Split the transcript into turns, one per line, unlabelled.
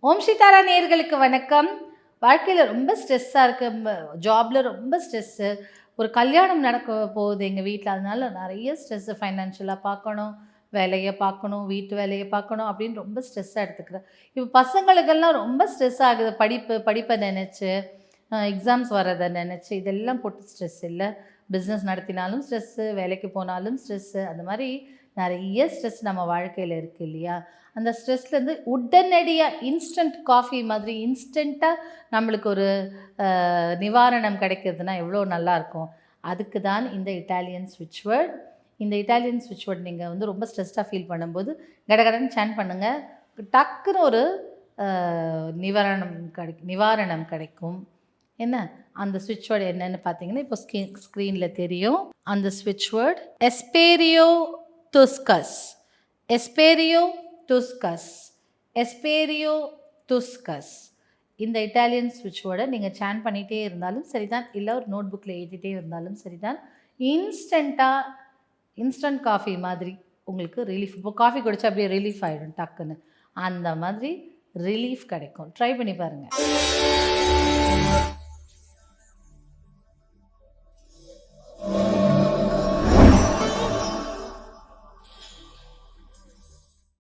ஓம் சீதாரா நேயர்களுக்கு வணக்கம். வாழ்க்கையில் ரொம்ப ஸ்ட்ரெஸ்ஸாக இருக்குது, ஜாபில் ரொம்ப ஸ்ட்ரெஸ்ஸு, ஒரு கல்யாணம் நடக்க போகுது எங்கள் வீட்டில். அதனால நிறைய ஸ்ட்ரெஸ்ஸு, ஃபைனான்ஷியலாக பார்க்கணும், வேலையை பார்க்கணும், வீட்டு வேலையை பார்க்கணும் அப்படின்னு ரொம்ப ஸ்ட்ரெஸ்ஸாக எடுத்துக்கிறேன். இப்போ பசங்களுக்கெல்லாம் ரொம்ப ஸ்ட்ரெஸ் ஆகுது, படிப்பை நினச்சி, எக்ஸாம்ஸ் வரதை நினச்சி, இதெல்லாம் போட்டு ஸ்ட்ரெஸ் இல்லை. பிஸ்னஸ் நடத்தினாலும் ஸ்ட்ரெஸ்ஸு, வேலைக்கு போனாலும் ஸ்ட்ரெஸ்ஸு, அந்த மாதிரி நிறைய ஸ்ட்ரெஸ் நம்ம வாழ்க்கையில் இருக்குது இல்லையா? அந்த ஸ்ட்ரெஸ்லேருந்து உடனடியாக இன்ஸ்டன்ட் காஃபி மாதிரி இன்ஸ்டண்ட்டாக நம்மளுக்கு ஒரு நிவாரணம் கிடைக்கிறதுனா எவ்வளோ நல்லாயிருக்கும். அதுக்கு தான் இந்த இட்டாலியன் ஸ்விட்ச் வேர்ட். இந்த இட்டாலியன் ஸ்விட்ச் வேர்ட் நீங்கள் ரொம்ப ஸ்ட்ரெஸ்டாக ஃபீல் பண்ணும்போது கடகடன்னு சேன் பண்ணுங்கள், டக்குன்னு ஒரு நிவாரணம் கிடைக்கும். என்ன அந்த ஸ்விட்ச் வேர்டு என்னன்னு பார்த்தீங்கன்னா, இப்போ ஸ்க்ரீனில் தெரியும். அந்த ஸ்விட்ச் வேர்ட் எஸ்பேரியோ துஸ்கஸ். எஸ்பேரியோ துஸ்கஸ். எஸ்பேரியோ துஸ்கஸ். இந்த இட்டாலியன் ஸ்விட்ச் வேர்டை நீங்கள் சேன் பண்ணிகிட்டே இருந்தாலும் சரிதான், இல்லை ஒரு நோட் புக்கில் எழுதிட்டே இருந்தாலும் சரிதான், இன்ஸ்டன்ட் காஃபி மாதிரி உங்களுக்கு ரிலீஃப். இப்போ காஃபி குடிச்சா அப்படியே ரிலீஃப் ஆகிடும் டக்குன்னு, அந்த மாதிரி ரிலீஃப் கிடைக்கும். ட்ரை பண்ணி பாருங்கள்.